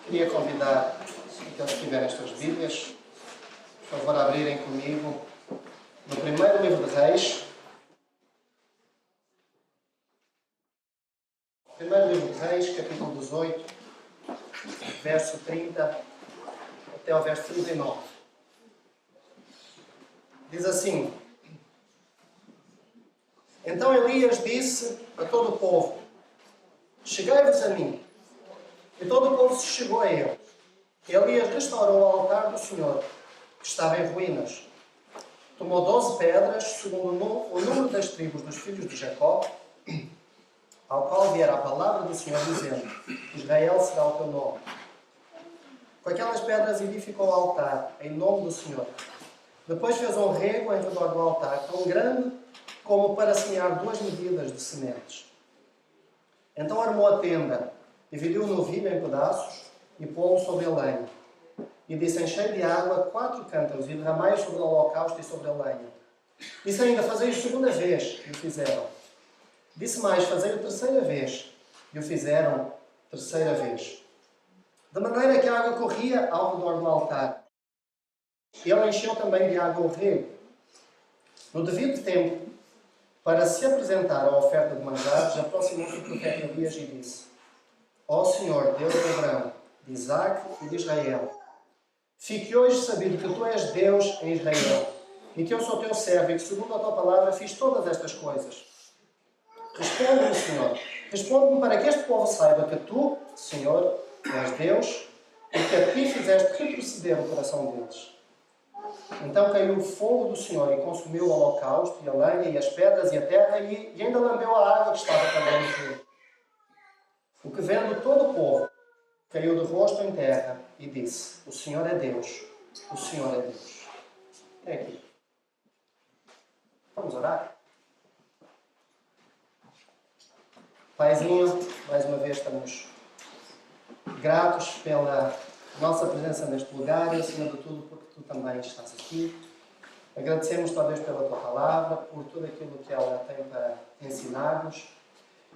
Queria convidar aqueles que tiverem as suas Bíblias, por favor, a abrirem comigo no primeiro livro de Reis. Primeiro livro de Reis, capítulo 18, verso 30 até ao verso 39. Diz assim: Então Elias disse a todo o povo: Chegai-vos a mim. E todo o povo se chegou a ele. Elias restaurou o altar do Senhor, que estava em ruínas. Tomou 12 pedras, segundo o número das tribos dos filhos de Jacó, ao qual viera a palavra do Senhor, dizendo: Israel será o teu nome. Com aquelas pedras edificou o altar, em nome do Senhor. Depois fez um rego em redor do altar, tão grande como para semear 2 medidas de sementes. Então armou a tenda, dividiu o novilho em pedaços e pô-lo sobre a lenha. E disse: Enchei de água 4 cântaros e derramai sobre o holocausto e sobre a lenha. Disse ainda: Fazei-o segunda vez, e o fizeram. Disse mais: Fazei-o terceira vez, e o fizeram terceira vez. De maneira que a água corria ao redor do altar. Ele encheu também de água o rego. No devido tempo, para se apresentar à oferta de manjares, aproximou-se o profeta Elias e disse: Ó Senhor, Deus de Abraão, de Isaque e de Israel, fique hoje sabido que Tu és Deus em Israel, e que eu sou Teu servo, e que segundo a Tua palavra fiz todas estas coisas. Responde-me, Senhor, responde-me para que este povo saiba que Tu, Senhor, és Deus, e que a Ti fizeste retroceder o coração deles. Então caiu o fogo do Senhor e consumiu o holocausto, e a lenha, e as pedras, e a terra, e ainda lambeu a água que estava também no rio. O que vendo todo o povo, caiu de rosto em terra e disse: O Senhor é Deus, o Senhor é Deus. É aqui. Vamos orar? Paizinho, mais uma vez estamos gratos pela nossa presença neste lugar e, acima de tudo, porque Tu também estás aqui. Agradecemos-Te, ó Deus, pela Tua palavra, por tudo aquilo que ela tem para ensinar-nos.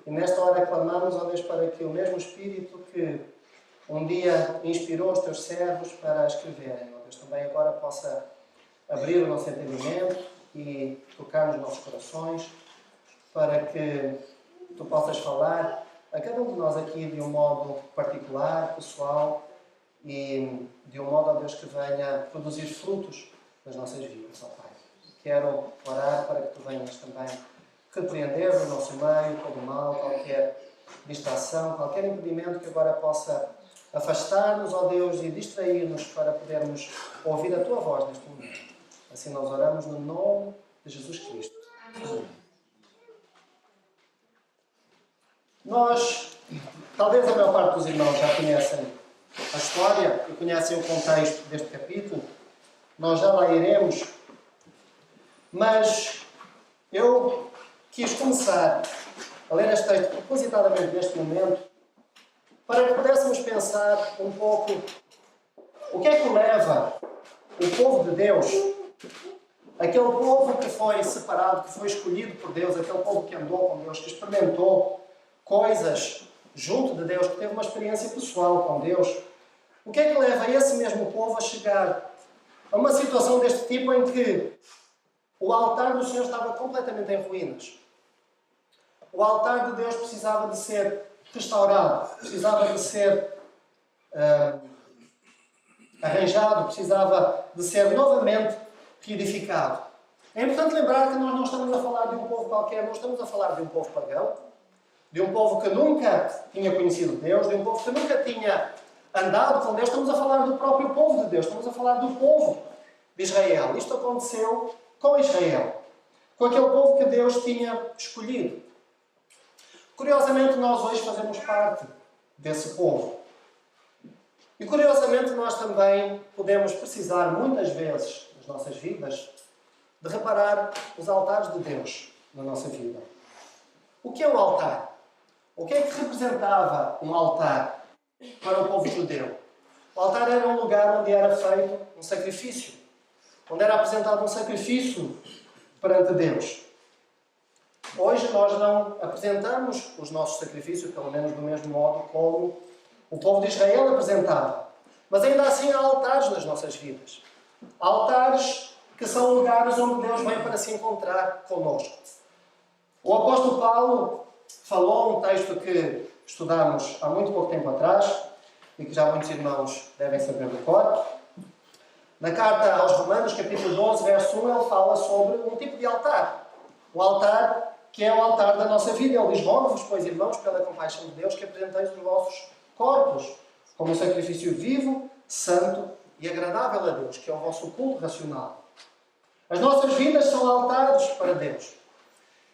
E nesta hora clamamos, ó Deus, para que o mesmo Espírito que um dia inspirou os Teus servos para escreverem, ó Deus, também agora possa abrir o nosso entendimento e tocar nos nossos corações, para que Tu possas falar a cada um de nós aqui de um modo particular, pessoal, e de um modo, ó Deus, que venha produzir frutos nas nossas vidas, ó Pai. Quero orar para que Tu venhas também repreender no nosso meio todo o mal, qualquer distração, qualquer impedimento que agora possa afastar-nos, ó Deus, e distrair-nos para podermos ouvir a Tua voz neste momento. Assim nós oramos no nome de Jesus Cristo. Nós, talvez a maior parte dos irmãos já conhecem a história e conhecem o contexto deste capítulo. Nós já lá iremos, mas eu quis começar a ler este texto propositadamente neste momento para que pudéssemos pensar um pouco o que é que leva o povo de Deus, aquele povo que foi separado, que foi escolhido por Deus, aquele povo que andou com Deus, que experimentou coisas junto de Deus, que teve uma experiência pessoal com Deus. O que é que leva esse mesmo povo a chegar a uma situação deste tipo em que o altar do Senhor estava completamente em ruínas? O altar de Deus precisava de ser restaurado, precisava de ser arranjado, precisava de ser novamente reedificado. É importante lembrar que nós não estamos a falar de um povo qualquer, não estamos a falar de um povo pagão, de um povo que nunca tinha conhecido Deus, de um povo que nunca tinha andado com Deus. Estamos a falar do próprio povo de Deus, estamos a falar do povo de Israel. Isto aconteceu com Israel, com aquele povo que Deus tinha escolhido. Curiosamente, nós hoje fazemos parte desse povo. E curiosamente, nós também podemos precisar, muitas vezes, nas nossas vidas, de reparar os altares de Deus na nossa vida. O que é um altar? O que é que representava um altar para o povo judeu? O altar era um lugar onde era feito um sacrifício, onde era apresentado um sacrifício perante Deus. Hoje nós não apresentamos os nossos sacrifícios, pelo menos do mesmo modo como o povo de Israel apresentava. Mas ainda assim há altares nas nossas vidas. Altares que são lugares onde Deus vem para se encontrar connosco. O apóstolo Paulo falou um texto que estudámos há muito pouco tempo atrás e que já muitos irmãos devem saber de cor. Na carta aos Romanos, capítulo 12, verso 1, ele fala sobre um tipo de altar. Um altar que é o altar da nossa vida. Ele diz: rogo-vos, pois, irmãos, pela compaixão de Deus, que apresenteis os vossos corpos como um sacrifício vivo, santo e agradável a Deus, que é o vosso culto racional. As nossas vidas são altares para Deus.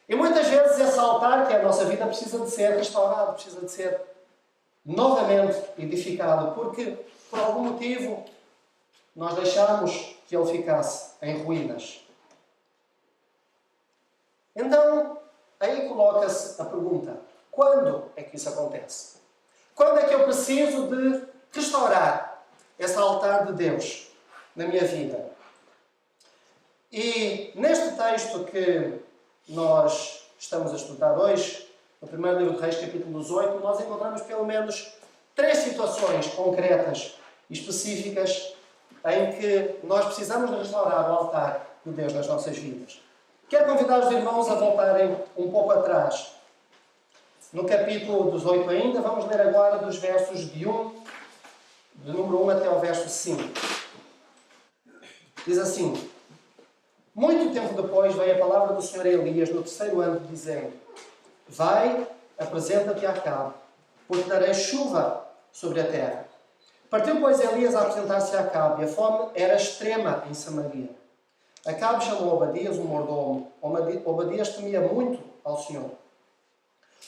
E muitas vezes esse altar, que é a nossa vida, precisa de ser restaurado, precisa de ser novamente edificado, porque, por algum motivo, nós deixámos que ele ficasse em ruínas. Então, aí coloca-se a pergunta: quando é que isso acontece? Quando é que eu preciso de restaurar esse altar de Deus na minha vida? E neste texto que nós estamos a estudar hoje, no primeiro livro de Reis, capítulo 18, nós encontramos pelo menos 3 situações concretas e específicas em que nós precisamos de restaurar o altar de Deus nas nossas vidas. Quero convidar os irmãos a voltarem um pouco atrás. No capítulo 18 ainda, vamos ler agora dos versos de número 1 até ao verso 5. Diz assim: muito tempo depois veio a palavra do Senhor a Elias no 3º ano, dizendo: vai, apresenta-te a Acabe, porque darei chuva sobre a terra. Partiu, pois, Elias a apresentar-se a Acabe, e a fome era extrema em Samaria. Acabe chamou Obadias, um mordomo. Obadias temia muito ao Senhor.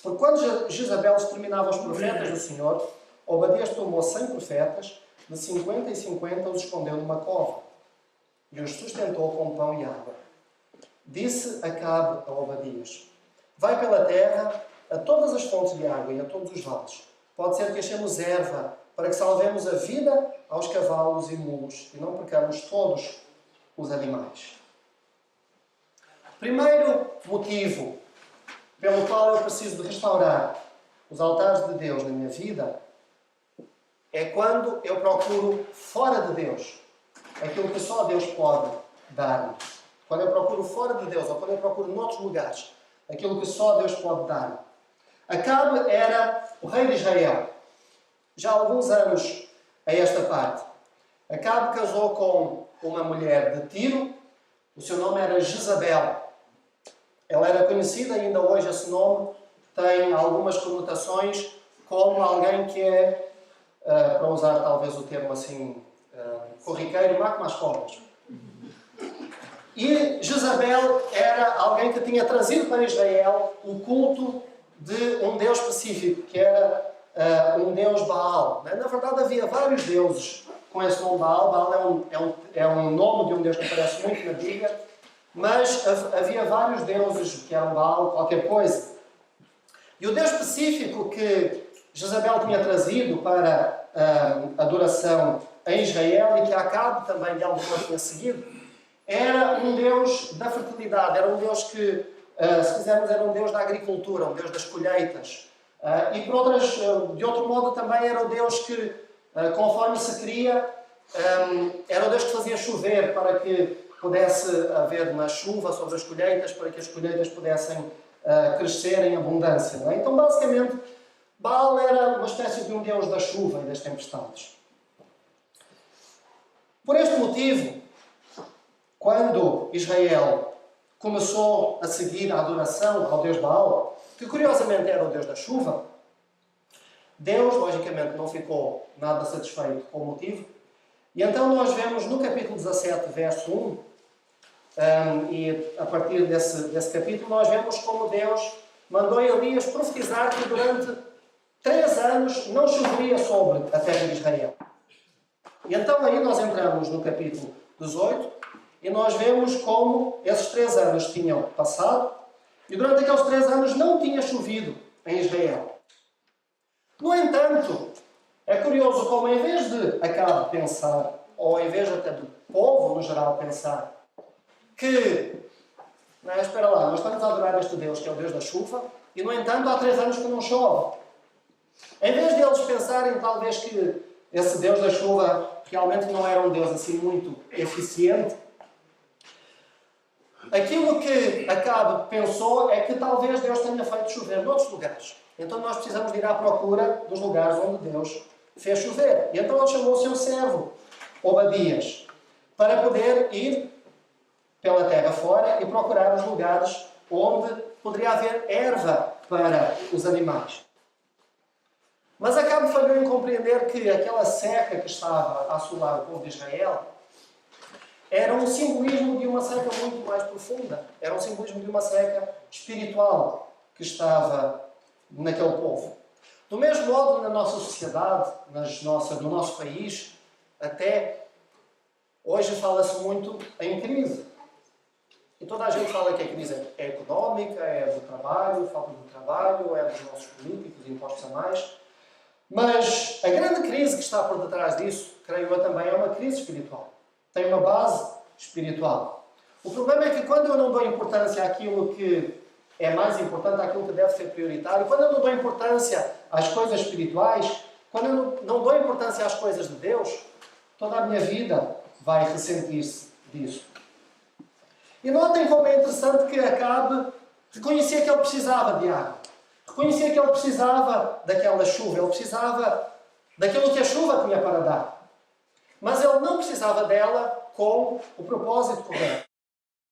Porque quando Jezabel exterminava os profetas do Senhor, Obadias tomou 100 profetas, de 50 em 50 os escondeu numa cova, e os sustentou com pão e água. Disse Acabe a Obadias: vai pela terra a todas as fontes de água e a todos os vales. Pode ser que achemos erva, para que salvemos a vida aos cavalos e mulos, e não percamos todos os animais. Primeiro motivo pelo qual eu preciso de restaurar os altares de Deus na minha vida é quando eu procuro fora de Deus aquilo que só Deus pode dar-me. Quando eu procuro fora de Deus, ou quando eu procuro noutros lugares aquilo que só Deus pode dar-me. Acabe era o rei de Israel. Já há alguns anos a esta parte. Acabe casou com uma mulher de Tiro. O seu nome era Jezabel. Ela era conhecida, ainda hoje esse nome tem algumas conotações, como alguém que é, para usar talvez o termo assim, corriqueiro, má como as cobras. E Jezabel era alguém que tinha trazido para Israel o culto de um Deus específico, que era um Deus Baal. Na verdade havia vários deuses com esse nome Baal. Baal é um nome de um Deus que aparece muito na Bíblia, mas havia vários deuses que eram Baal, qualquer coisa. E o Deus específico que Jezabel tinha trazido para a adoração em Israel, e que Acabe também de alguma forma tinha seguido, era um Deus da fertilidade, era um Deus que, se quisermos, era um Deus da agricultura, um Deus das colheitas. E de outro modo também era o Deus que, conforme se queria, era o Deus que fazia chover para que pudesse haver uma chuva sobre as colheitas, para que as colheitas pudessem crescer em abundância. Não é? Então, basicamente, Baal era uma espécie de um Deus da chuva e das tempestades. Por este motivo, quando Israel começou a seguir a adoração ao Deus Baal, que curiosamente era o Deus da chuva, Deus, logicamente, não ficou nada satisfeito com o motivo. E então nós vemos no capítulo 17, verso 1, e a partir desse capítulo, nós vemos como Deus mandou Elias profetizar que durante 3 anos não choveria sobre a terra de Israel. E então aí nós entramos no capítulo 18 e nós vemos como esses 3 anos tinham passado e durante aqueles 3 anos não tinha chovido em Israel. No entanto, é curioso como em vez de Acabe pensar, ou em vez até do povo no geral pensar, que, espera lá, nós estamos a adorar este Deus que é o Deus da chuva e no entanto há 3 anos que não chove. Em vez de eles pensarem talvez que esse Deus da chuva realmente não era um Deus assim muito eficiente, aquilo que Acabe pensou é que talvez Deus tenha feito chover noutros lugares. Então nós precisamos de ir à procura dos lugares onde Deus fez chover. E então ele chamou o seu servo, Obadias, para poder ir pela terra fora e procurar os lugares onde poderia haver erva para os animais. Mas Acabe falhou em compreender que aquela seca que estava a assolar o povo de Israel era um simbolismo de uma seca muito mais profunda. Era um simbolismo de uma seca espiritual que estava naquele povo. Do mesmo modo, na nossa sociedade, no nosso país, até hoje fala-se muito em crise. E toda a gente fala que a crise é económica, é do trabalho, falta de trabalho, é dos nossos políticos, impostos a mais. Mas a grande crise que está por detrás disso, creio eu também, é uma crise espiritual. Tem uma base espiritual. O problema é que quando eu não dou importância àquilo que é mais importante, àquilo que deve ser prioritário, quando eu não dou importância às coisas espirituais, quando eu não dou importância às coisas de Deus, toda a minha vida vai ressentir-se disso. E notem como é interessante que Acabe reconhecia que ele precisava de água. Reconhecia que ele precisava daquela chuva. Ele precisava daquilo que a chuva tinha para dar. Mas ele não precisava dela com o propósito correto.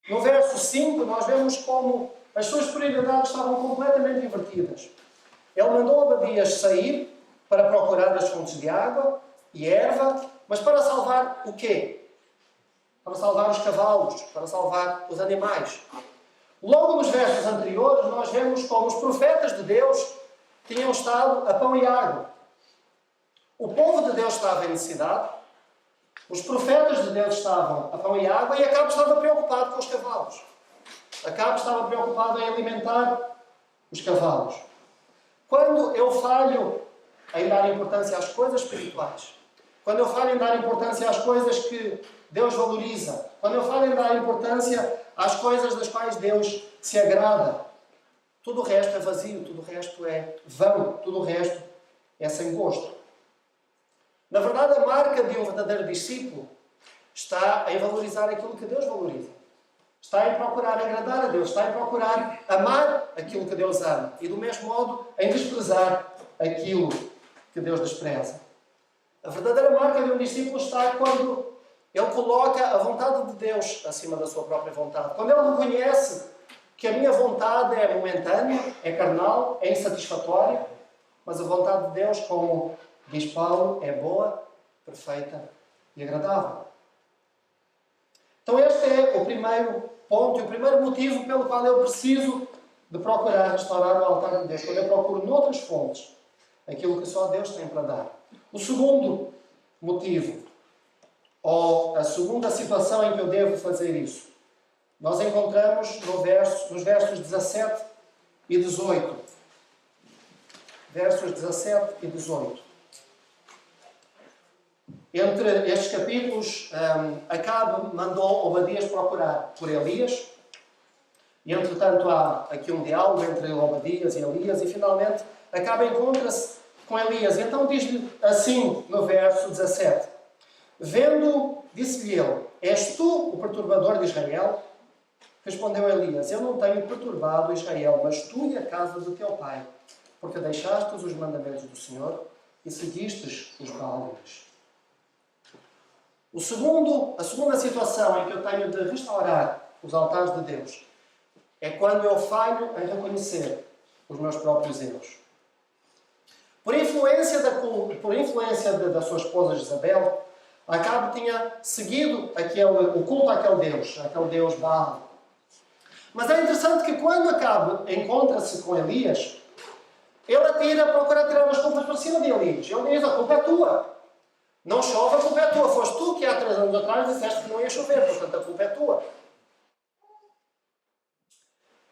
No verso 5, nós vemos como as suas prioridades estavam completamente invertidas. Ele mandou Obadias sair para procurar as fontes de água e erva, mas para salvar o quê? Para salvar os cavalos, para salvar os animais. Logo nos versos anteriores, nós vemos como os profetas de Deus tinham estado a pão e água. O povo de Deus estava em necessidade, os profetas de Deus estavam a pão e água, e Acabe estava preocupado com os cavalos. Acabe estava preocupado em alimentar os cavalos. Quando eu falho em dar importância às coisas espirituais, quando eu falho em dar importância às coisas que Deus valoriza, quando eu falho em dar importância às coisas das quais Deus se agrada, tudo o resto é vazio, tudo o resto é vão, tudo o resto é sem gosto. Na verdade, a marca de um verdadeiro discípulo está em valorizar aquilo que Deus valoriza. Está em procurar agradar a Deus, está em procurar amar aquilo que Deus ama e, do mesmo modo, em desprezar aquilo que Deus despreza. A verdadeira marca de um discípulo está quando ele coloca a vontade de Deus acima da sua própria vontade. Quando ele reconhece que a minha vontade é momentânea, é carnal, é insatisfatória, mas a vontade de Deus, como diz Paulo, é boa, perfeita e agradável. Então este é o primeiro ponto e o primeiro motivo pelo qual eu preciso de procurar restaurar o altar de Deus. Quando eu procuro noutras fontes aquilo que só Deus tem para dar. O segundo motivo, ou a segunda situação em que eu devo fazer isso, nós encontramos nos versos 17 e 18. Versos 17 e 18. Entre estes capítulos, Acabe mandou Obadias procurar por Elias. E, entretanto, há aqui um diálogo entre Obadias e Elias. E, finalmente, Acabe encontra-se com Elias. E então diz-lhe assim, no verso 17. Vendo, disse-lhe ele, és tu o perturbador de Israel? Respondeu Elias, eu não tenho perturbado Israel, mas tu e a casa do teu pai, porque deixastes os mandamentos do Senhor e seguistes os Baales. A segunda situação em que eu tenho de restaurar os altares de Deus é quando eu falho em reconhecer os meus próprios erros. Por influência da sua esposa Jezabel, Acabe tinha seguido o culto àquele Deus Baal. Mas é interessante que quando Acabe encontra-se com Elias, ele procura tirar as culpas para cima de Elias. Ele diz, a culpa é tua. Não chove, a culpa é tua. Foste tu que há 3 anos atrás disseste que não ia chover, portanto a culpa é tua.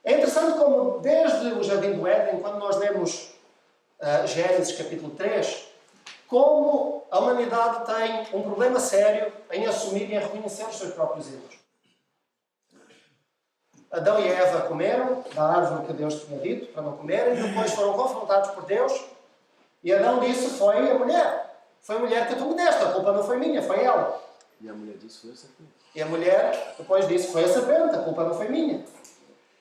É interessante como desde o Jardim do Éden, quando nós lemos Gênesis capítulo 3, como a humanidade tem um problema sério em assumir e em reconhecer os seus próprios erros. Adão e Eva comeram da árvore que Deus tinha dito para não comerem, depois foram confrontados por Deus E Adão disse, foi a mulher. Foi a mulher que tu me deste, a culpa não foi minha, foi ela. E a mulher disse, foi a serpente. E a mulher depois disse, foi a serpente, a culpa não foi minha.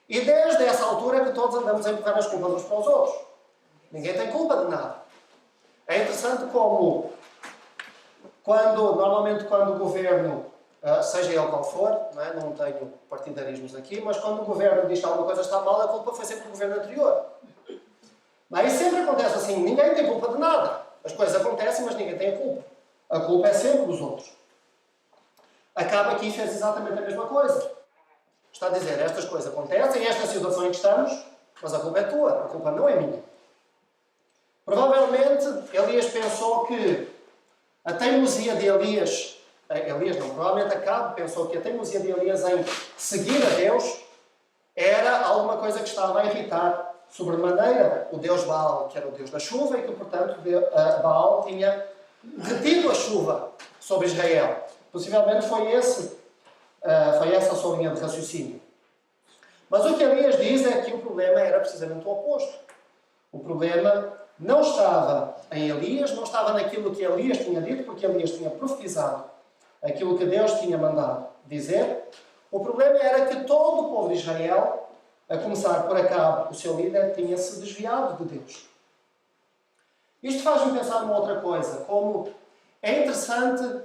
E desde essa altura que todos andamos a empurrar as culpas uns para os outros. Ninguém tem culpa de nada. É interessante como, normalmente quando o governo, seja ele qual for, não tenho partidarismos aqui, mas quando o governo diz que alguma coisa está mal, a culpa foi sempre do governo anterior. Mas isso sempre acontece assim, ninguém tem culpa de nada. As coisas acontecem, mas ninguém tem a culpa. A culpa é sempre dos outros. Acaba aqui e fez exatamente a mesma coisa. Está a dizer, estas coisas acontecem, esta situação em que estamos, mas a culpa é tua, a culpa não é minha. Provavelmente, Elias pensou que a teimosia de provavelmente Acabe pensou que a teimosia de Elias em seguir a Deus era alguma coisa que estava a irritar sobremaneira o Deus Baal, que era o Deus da chuva, e que, portanto, Baal tinha retido a chuva sobre Israel. Possivelmente foi essa a sua linha de raciocínio. Mas o que Elias diz é que o problema era precisamente o oposto. O problema não estava em Elias, não estava naquilo que Elias tinha dito, porque Elias tinha profetizado aquilo que Deus tinha mandado dizer. O problema era que todo o povo de Israel, a começar por Acabe, o seu líder, tinha-se desviado de Deus. Isto faz-me pensar numa outra coisa, como é interessante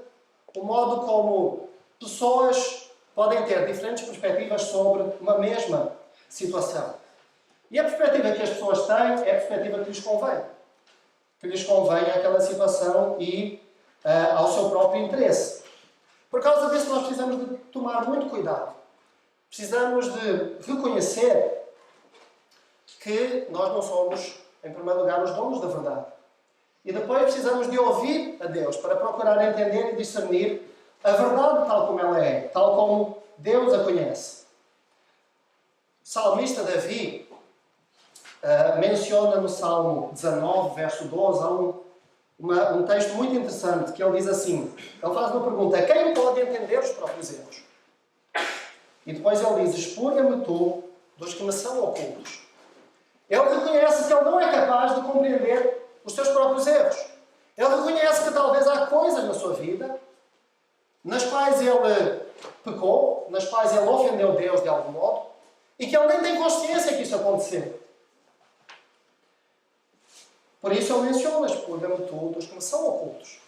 o modo como pessoas podem ter diferentes perspectivas sobre uma mesma situação. E a perspectiva que as pessoas têm é a perspectiva que lhes convém. Que lhes convém àquela situação e ao seu próprio interesse. Por causa disso, nós precisamos de tomar muito cuidado. Precisamos de reconhecer que nós não somos, em primeiro lugar, os donos da verdade. E depois precisamos de ouvir a Deus para procurar entender e discernir a verdade tal como ela é, tal como Deus a conhece. O salmista Davi menciona no Salmo 19, verso 12, há um texto muito interessante que ele diz assim, ele faz uma pergunta, quem pode entender os próprios erros? E depois ele diz, expurga-me tu dos que me são ocultos. Ele reconhece que ele não é capaz de compreender os seus próprios erros. Ele reconhece que talvez há coisas na sua vida nas quais ele pecou, nas quais ele ofendeu Deus de algum modo, e que ele nem tem consciência que isso aconteceu. Por isso ele menciona, expurga-me tu dos que me são ocultos.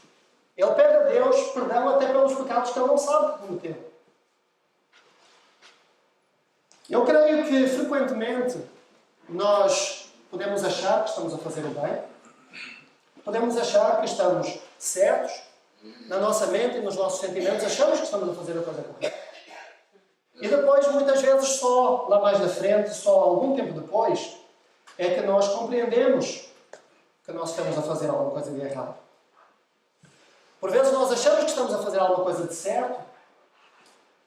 Ele pede a Deus perdão até pelos pecados que ele não sabe que cometeu. Eu creio que frequentemente nós podemos achar que estamos a fazer o bem, podemos achar que estamos certos, na nossa mente e nos nossos sentimentos achamos que estamos a fazer a coisa correta. E depois, muitas vezes, só lá mais na frente, só algum tempo depois, é que nós compreendemos que nós estamos a fazer alguma coisa de errado. Por vezes nós achamos que estamos a fazer alguma coisa de certo,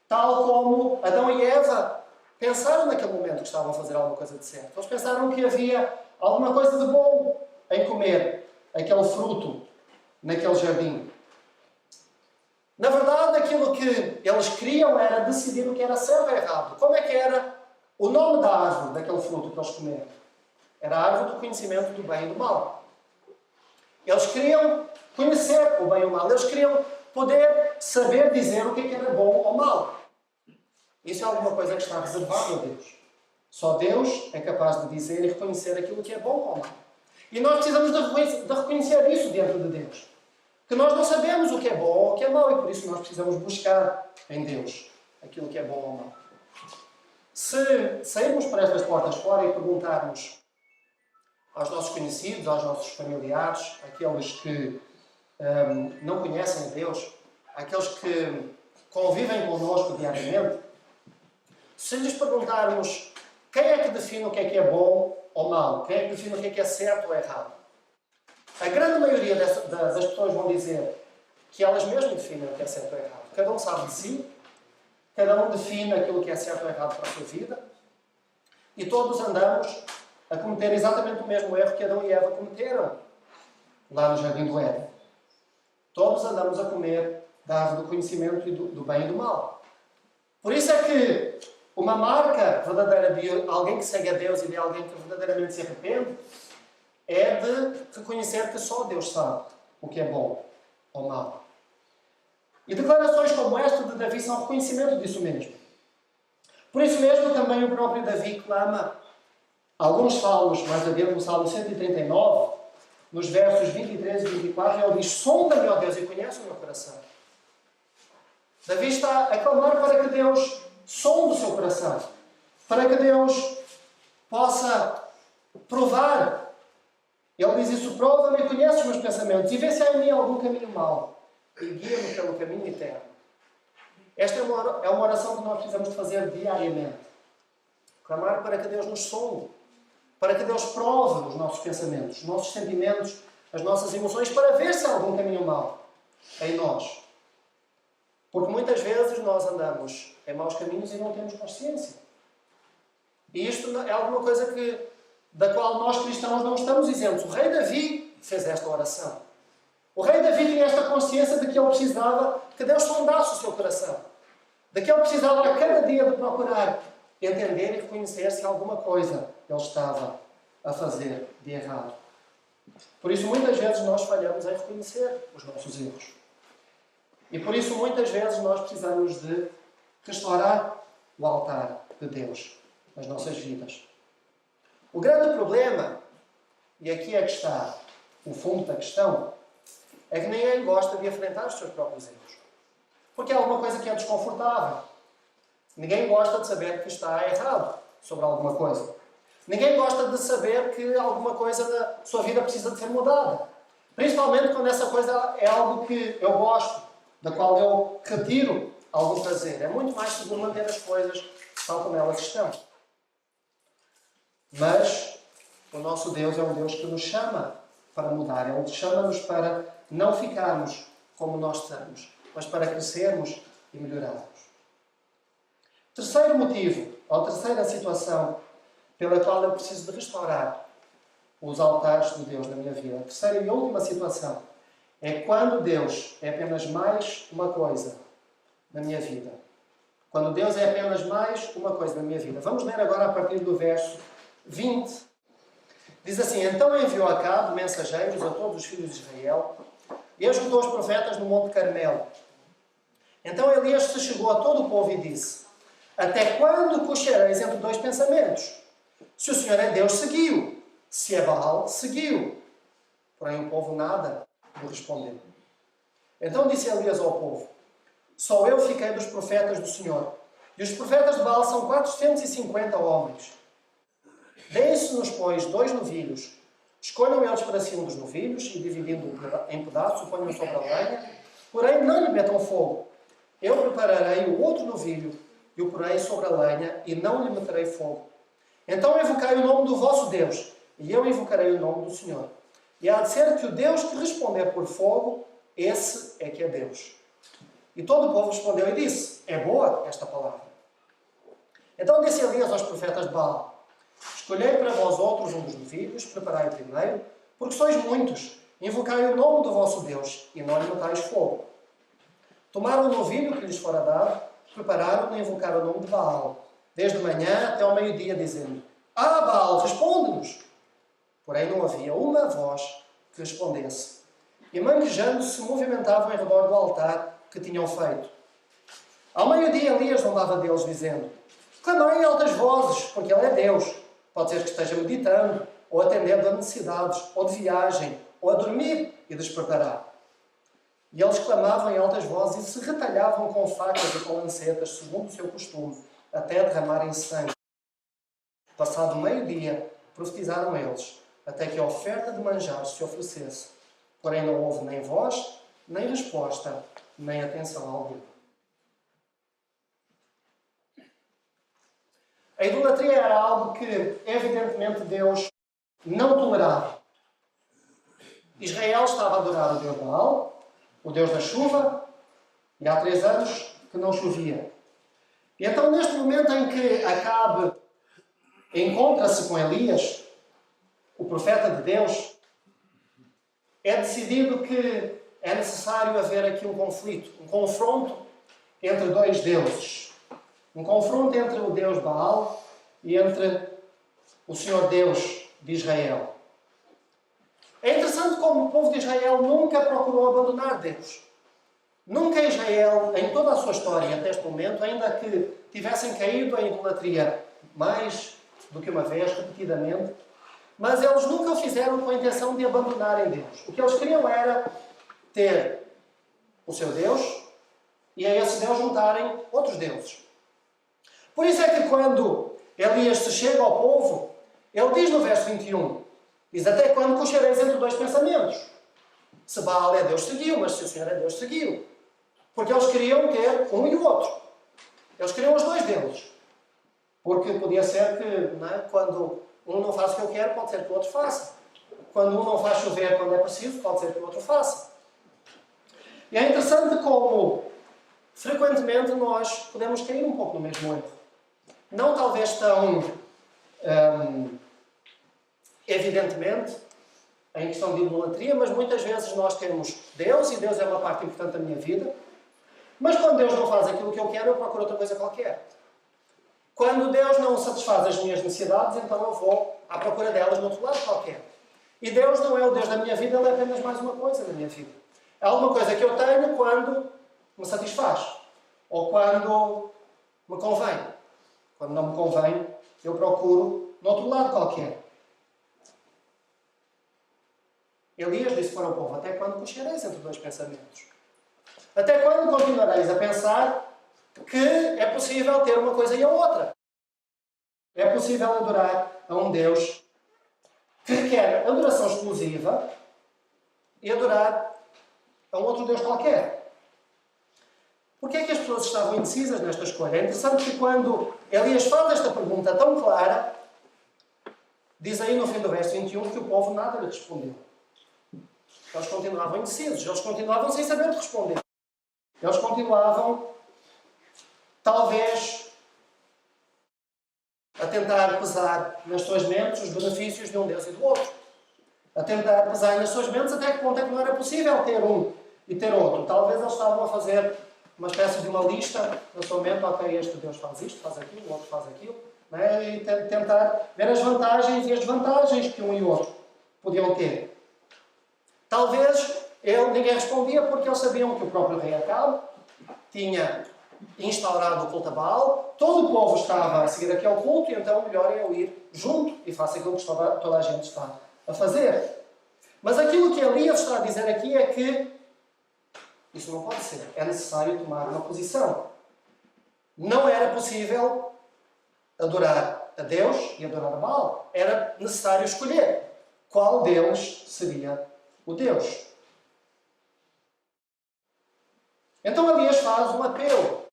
tal como Adão e Eva pensaram naquele momento que estavam a fazer alguma coisa de certo. Eles pensaram que havia alguma coisa de bom em comer aquele fruto naquele jardim. Na verdade, aquilo que eles queriam era decidir o que era certo ou errado. Como é que era o nome da árvore daquele fruto que eles comeram? Era a árvore do conhecimento do bem e do mal. Eles queriam conhecer o bem e o mal. Eles queriam poder saber dizer o que era bom ou mal. Isso é alguma coisa que está reservada a Deus. Só Deus é capaz de dizer e reconhecer aquilo que é bom ou mal. E nós precisamos de reconhecer isso diante de Deus. Que nós não sabemos o que é bom ou o que é mau, e por isso nós precisamos buscar em Deus aquilo que é bom ou mau. Se sairmos para estas portas fora e perguntarmos aos nossos conhecidos, aos nossos familiares, àqueles que não conhecem a Deus, àqueles que convivem connosco diariamente, se lhes perguntarmos quem é que define o que é bom ou mau, quem é que define o que é certo ou errado, a grande maioria das pessoas vão dizer que elas mesmas definem o que é certo ou errado. Cada um sabe de si, cada um define aquilo que é certo ou errado para a sua vida, e todos andamos a cometer exatamente o mesmo erro que Adão e Eva cometeram lá no Jardim do Éden. Todos andamos a comer da árvore do conhecimento do bem e do mal. Por isso é que uma marca verdadeira de alguém que segue a Deus e de alguém que verdadeiramente se arrepende é de reconhecer que só Deus sabe o que é bom ou mau. E declarações como esta de Davi são reconhecimento disso mesmo. Por isso mesmo, também o próprio Davi clama alguns salmos, mais adiante no Salmo 139, nos versos 23 e 24, ele diz: sonda-me, ó Deus, e conhece o meu coração. Davi está a clamar para que Deus sonde o seu coração, para que Deus possa provar. Ele diz isso: prova-me e conhece os meus pensamentos e vê se há em mim algum caminho mau e guia-me pelo caminho eterno. Esta é uma oração que nós precisamos de fazer diariamente. Clamar para que Deus nos sonde, para que Deus prove os nossos pensamentos, os nossos sentimentos, as nossas emoções, para ver se há algum caminho mau em nós. Porque muitas vezes nós andamos em maus caminhos e não temos consciência. E isto é alguma coisa da qual nós cristãos não estamos isentos. O rei Davi fez esta oração. O rei Davi tinha esta consciência de que ele precisava que Deus sondasse o seu coração. De que ele precisava a cada dia de procurar entender e reconhecer se alguma coisa ele estava a fazer de errado. Por isso, muitas vezes nós falhamos em reconhecer os nossos erros. E por isso, muitas vezes nós precisamos de restaurar o altar de Deus nas nossas vidas. O grande problema, e aqui é que está o fundo da questão, é que ninguém gosta de enfrentar os seus próprios erros. Porque é alguma coisa que é desconfortável. Ninguém gosta de saber que está errado sobre alguma coisa. Ninguém gosta de saber que alguma coisa da sua vida precisa de ser mudada. Principalmente quando essa coisa é algo que eu gosto, da qual eu retiro algum prazer. É muito mais seguro manter as coisas tal como elas estão. Mas o nosso Deus é um Deus que nos chama para mudar. Ele chama-nos para não ficarmos como nós estamos, mas para crescermos e melhorarmos. Terceiro motivo, ou terceira situação pela qual eu preciso de restaurar os altares de Deus na minha vida. A terceira e última situação é quando Deus é apenas mais uma coisa na minha vida. Quando Deus é apenas mais uma coisa na minha vida. Vamos ler agora a partir do verso 20. Diz assim: então enviou Acabe mensageiros a todos os filhos de Israel e ajuntou os profetas no Monte Carmelo. Então Elias se chegou a todo o povo e disse: até quando cochereis entre dois pensamentos? Se o Senhor é Deus, seguiu. Se é Baal, seguiu. Porém o povo nada lhe respondeu. Então disse Elias ao povo: só eu fiquei dos profetas do Senhor, e os profetas de Baal são 450 homens. Deem-se-nos, pois, 2 novilhos. Escolham eles para si um dos novilhos, e dividindo em pedaços, o ponham sobre a lenha, porém não lhe metam fogo. Eu prepararei o outro novilho, e o porei sobre a lenha, e não lhe meterei fogo. Então invocai o nome do vosso Deus, e eu invocarei o nome do Senhor. E há de ser que o Deus que responder por fogo, esse é que é Deus. E todo o povo respondeu e disse: é boa esta palavra. Então disse Elias aos profetas de Baal: escolhei para vós outros um dos novilhos, preparai o primeiro, porque sois muitos, invocai o nome do vosso Deus, e não lhe metais fogo. Tomaram o novilho que lhes fora dado, prepararam-no e invocaram o nome de Baal, desde manhã até ao meio-dia, dizendo: ah, Baal, responde-nos! Porém não havia uma voz que respondesse. E manquejando se movimentavam em redor do altar que tinham feito. Ao meio-dia Elias zombava deles, dizendo: clamai em altas vozes, porque ele é Deus. Pode ser que esteja meditando, ou atendendo a necessidades, ou de viagem, ou a dormir e despertará. E eles clamavam em altas vozes e se retalhavam com facas e com lancetas, segundo o seu costume, até derramarem sangue. Passado o meio-dia, profetizaram eles, até que a oferta de manjar se oferecesse. Porém não houve nem voz, nem resposta, nem atenção alguma. A idolatria era algo que, evidentemente, Deus não tolerava. Israel estava a adorar o Deus Baal, o Deus da chuva, e há 3 anos que não chovia. E então, neste momento em que Acabe encontra-se com Elias, o profeta de Deus, é decidido que é necessário haver aqui um conflito, um confronto entre 2 deuses. Um confronto entre o Deus Baal e entre o Senhor Deus de Israel. interessante como o povo de Israel nunca procurou abandonar Deus. Nunca Israel, em toda a sua história até este momento, ainda que tivessem caído em idolatria mais do que uma vez, repetidamente, mas eles nunca o fizeram com a intenção de abandonarem Deus. O que eles queriam era ter o seu Deus e a esse Deus juntarem outros deuses. Por isso é que quando Elias se chega ao povo, ele diz no verso 21, diz: até quando cochereis entre dois pensamentos? Se Baal é Deus, seguiu, mas se o Senhor é Deus, seguiu. Porque eles queriam ter um e o outro. Eles queriam os dois deuses. Porque podia ser que, não é, quando um não faz o que eu quero, pode ser que o outro faça. Quando um não faz chover quando é preciso, pode ser que o outro faça. E é interessante como, frequentemente, nós podemos cair um pouco no mesmo erro. Não talvez tão evidentemente, em questão de idolatria, mas muitas vezes nós temos Deus, e Deus é uma parte importante da minha vida, mas quando Deus não faz aquilo que eu quero, eu procuro outra coisa qualquer. Quando Deus não satisfaz as minhas necessidades, então eu vou à procura delas no outro lado qualquer. E Deus não é o Deus da minha vida, Ele é apenas mais uma coisa da minha vida. É alguma coisa que eu tenho quando me satisfaz, ou quando me convém. Quando não me convém, eu procuro no outro lado qualquer. Elias disse para o povo: até quando cochereis entre dois pensamentos? Até quando continuareis a pensar que é possível ter uma coisa e a outra? É possível adorar a um Deus que requer adoração exclusiva e adorar a um outro Deus qualquer. Porquê é que as pessoas estavam indecisas nesta escolha? É interessante que quando Elias faz esta pergunta tão clara, diz aí no fim do verso 21 que o povo nada lhe respondeu. Eles continuavam indecisos, eles continuavam sem saber o que responder. Eles continuavam, talvez, a tentar pesar nas suas mentes os benefícios de um Deus e do outro. A tentar pesar nas suas mentes até que ponto é que não era possível ter um e ter outro. Talvez eles estavam a fazer uma espécie de uma lista na sua mente: ok, este Deus faz isto, faz aquilo, o outro faz aquilo, né? E tentar ver as vantagens e as desvantagens que um e o outro podiam ter. Talvez ninguém respondia porque eles sabiam que o próprio rei Acabe tinha instaurado o culto a Baal, todo o povo estava a seguir aquele culto, e então o melhor é eu ir junto e faço aquilo que toda a gente está a fazer. Mas aquilo que Elias está a dizer aqui é que isso não pode ser. É necessário tomar uma posição. Não era possível adorar a Deus e adorar a Baal. Era necessário escolher qual deles seria o Deus. Então Elias faz um apelo.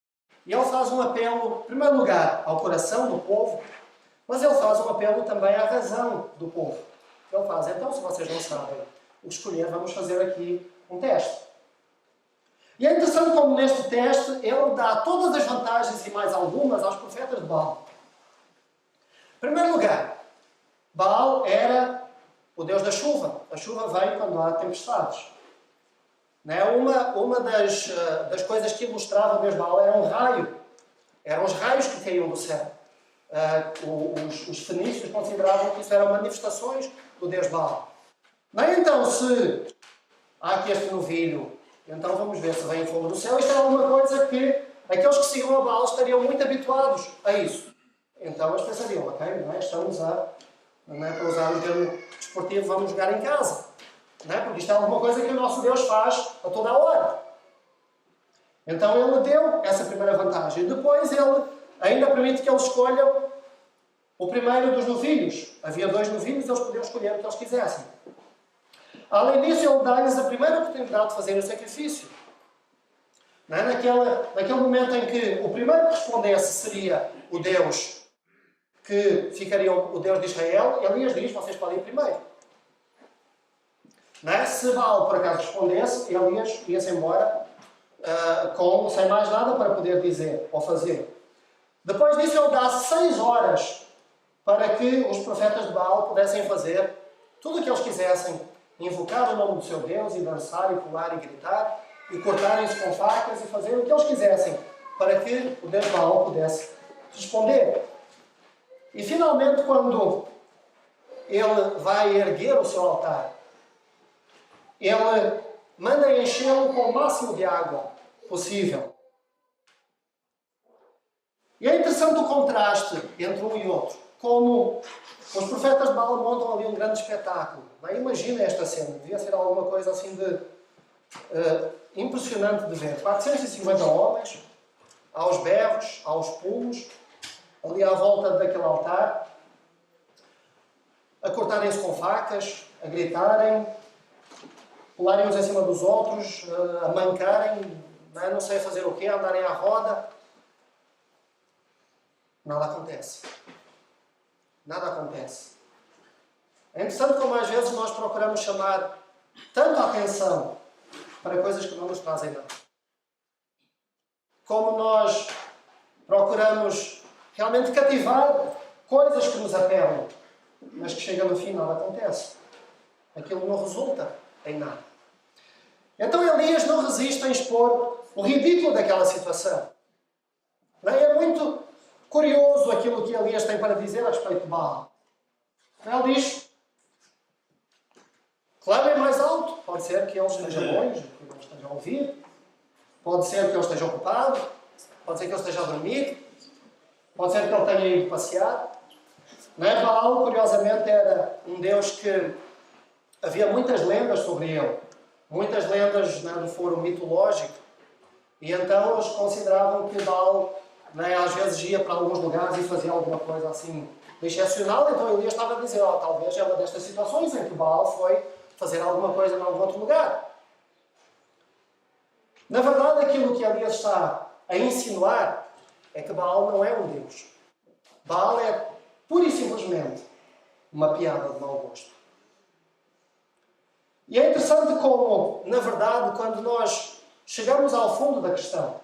E ele faz um apelo, em primeiro lugar, ao coração do povo, mas ele faz um apelo também à razão do povo. Ele faz: então, se vocês não sabem o que escolher, vamos fazer aqui um teste. E é interessante como neste teste ele dá todas as vantagens e mais algumas aos profetas de Baal. Em primeiro lugar, Baal era o Deus da chuva. A chuva vem quando há tempestades. Uma das coisas que ilustrava o Deus Baal era um raio. Eram os raios que caíam do céu. Os fenícios consideravam que isso eram manifestações do Deus Baal. Então, se há aqui este novilho, então vamos ver se vem fogo do céu. Isto era alguma coisa que aqueles que sigam a Baal estariam muito habituados a isso. Então eles pensariam: ok, estamos para usar um termo desportivo, vamos jogar em casa. Porque isto é alguma coisa que o nosso Deus faz a toda a hora. Então ele deu essa primeira vantagem. Depois ele ainda permite que eles escolham o primeiro dos novilhos. Havia 2 novilhos, eles podiam escolher o que eles quisessem. Além disso, ele dá-lhes a primeira oportunidade de fazer o sacrifício. Naquele momento em que o primeiro que respondesse seria o Deus, que ficaria o Deus de Israel, Elias diz: vocês podem ir primeiro. Se Baal por acaso respondesse, Elias ia-se embora sem mais nada para poder dizer ou fazer. Depois disso, ele dá 6 horas para que os profetas de Baal pudessem fazer tudo o que eles quisessem: invocar o nome do seu Deus e dançar e pular e gritar e cortarem-se com facas e fazer o que eles quisessem para que o Deus Baal pudesse responder. E finalmente, quando ele vai erguer o seu altar ele manda enchê-lo com o máximo de água possível. E é interessante o contraste entre um e outro. Como os profetas de Baal montam ali um grande espetáculo. Imagina esta cena. Devia ser alguma coisa assim de impressionante de ver. 450 homens, aos berros, aos pulos, ali à volta daquele altar, a cortarem-se com facas, a gritarem, pularem uns em cima dos outros, a mancarem, não sei fazer o quê, a andarem à roda. Nada acontece. Nada acontece. É interessante como às vezes nós procuramos chamar tanto a atenção para coisas que não nos trazem nada. Como nós procuramos realmente cativar coisas que nos apelam, mas que chega no fim nada acontece. Aquilo não resulta em nada. Então Elias não resiste a expor o ridículo daquela situação. É muito curioso aquilo que Elias tem para dizer a respeito de Baal. Ele diz: clamem mais alto. Pode ser que ele esteja longe, que ele não esteja a ouvir. Pode ser que ele esteja ocupado. Pode ser que ele esteja a dormir. Pode ser que ele tenha ido passear. Baal, curiosamente, era um deus que havia muitas lendas sobre ele. Muitas lendas do foro mitológico. E então eles consideravam que Baal às vezes ia para alguns lugares e fazia alguma coisa assim excepcional. Então Elias estava a dizer, talvez é uma destas situações em que Baal foi fazer alguma coisa em algum outro lugar. Na verdade, aquilo que Elias está a insinuar é que Baal não é um deus. Baal é pura e simplesmente uma piada de mau gosto. E é interessante como, na verdade, quando nós chegamos ao fundo da questão,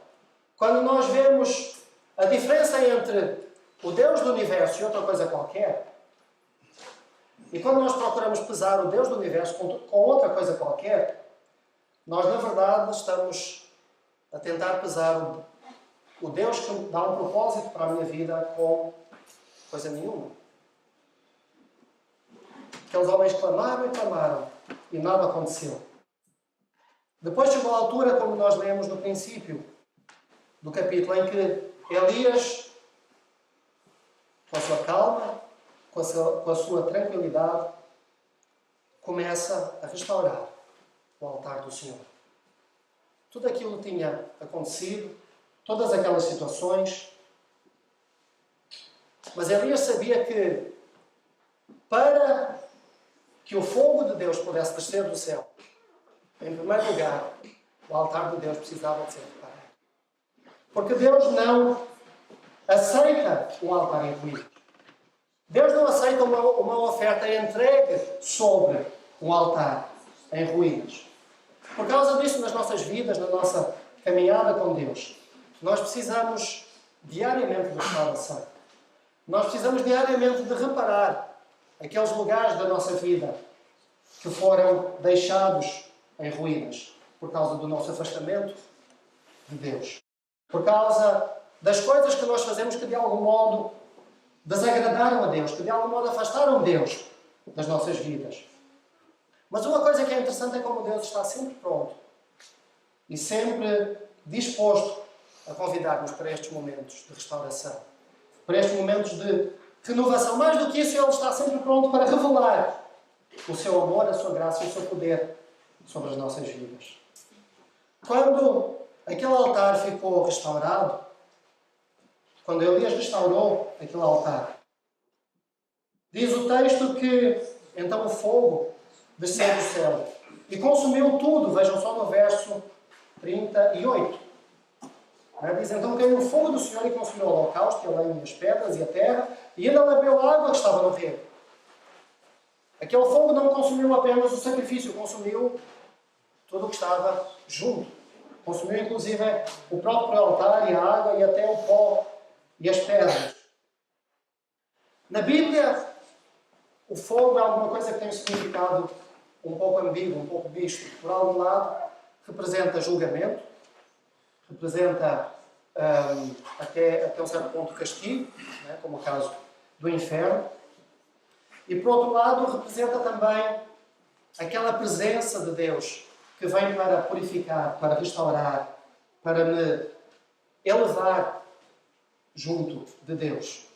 quando nós vemos a diferença entre o Deus do Universo e outra coisa qualquer, e quando nós procuramos pesar o Deus do Universo com outra coisa qualquer, nós, na verdade, estamos a tentar pesar o Deus que dá um propósito para a minha vida com coisa nenhuma. Aqueles homens clamaram e clamaram e nada aconteceu. Depois chegou a altura, como nós lemos no princípio do capítulo, em que Elias, com a sua calma, com a sua tranquilidade, começa a restaurar o altar do Senhor. Tudo aquilo tinha acontecido, todas aquelas situações, mas Elias sabia que para que o fogo de Deus pudesse descer do céu, em primeiro lugar, o altar de Deus precisava de ser preparado. Porque Deus não aceita um altar em ruínas. Deus não aceita uma oferta entregue sobre um altar em ruínas. Por causa disso, nas nossas vidas, na nossa caminhada com Deus, nós precisamos diariamente de restauração. Nós precisamos diariamente de reparar aqueles lugares da nossa vida que foram deixados em ruínas por causa do nosso afastamento de Deus. Por causa das coisas que nós fazemos que de algum modo desagradaram a Deus, que de algum modo afastaram Deus das nossas vidas. Mas uma coisa que é interessante é como Deus está sempre pronto e sempre disposto a convidar-nos para estes momentos de restauração, para estes momentos de renovação. Mais do que isso, Ele está sempre pronto para revelar o seu amor, a sua graça e o seu poder sobre as nossas vidas. Quando aquele altar ficou restaurado, quando Elias restaurou aquele altar, diz o texto que então o fogo desceu do céu e consumiu tudo. Vejam só no verso 38. Diz, então caiu o fogo do Senhor e consumiu o holocausto, e a lenha, as pedras e a terra, e ainda lambeu a água que estava no rego. Aquele fogo não consumiu apenas o sacrifício, consumiu tudo o que estava junto. Consumiu inclusive o próprio altar e a água e até o pó e as pedras. Na Bíblia, o fogo é alguma coisa que tem um significado um pouco ambíguo, um pouco misto. Por algum lado, representa julgamento, representa até um certo ponto castigo, como o caso do inferno. E por outro lado, representa também aquela presença de Deus que vem para purificar, para restaurar, para me elevar junto de Deus.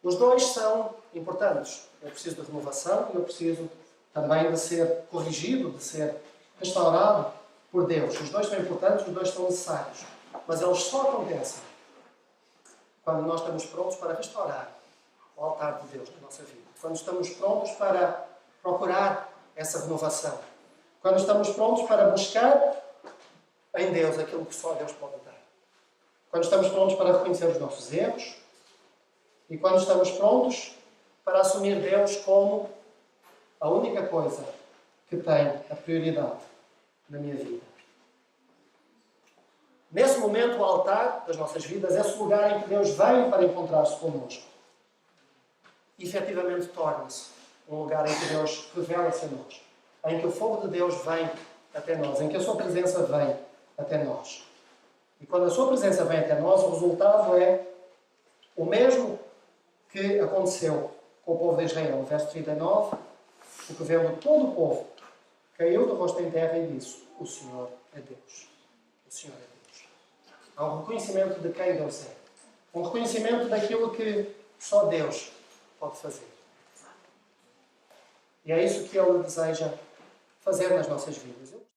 Os dois são importantes. Eu preciso de renovação e eu preciso também de ser corrigido, de ser restaurado por Deus. Os dois são importantes, os dois são necessários. Mas eles só acontecem quando nós estamos prontos para restaurar o altar de Deus na nossa vida. Quando estamos prontos para procurar essa renovação. Quando estamos prontos para buscar em Deus aquilo que só Deus pode dar. Quando estamos prontos para reconhecer os nossos erros. E quando estamos prontos para assumir Deus como a única coisa que tem a prioridade na minha vida. Nesse momento, o altar das nossas vidas, esse lugar em que Deus vem para encontrar-se connosco, efetivamente torna-se um lugar em que Deus revela-se a nós, em que o fogo de Deus vem até nós, em que a sua presença vem até nós. E quando a sua presença vem até nós, o resultado é o mesmo que aconteceu com o povo de Israel. No verso 39, o que vendo todo o povo, caiu do rosto em terra e disse: o Senhor é Deus. O Senhor é Deus. Há um reconhecimento de quem Deus é. Um reconhecimento daquilo que só Deus pode fazer. E é isso que Ele deseja fazer nas nossas vidas.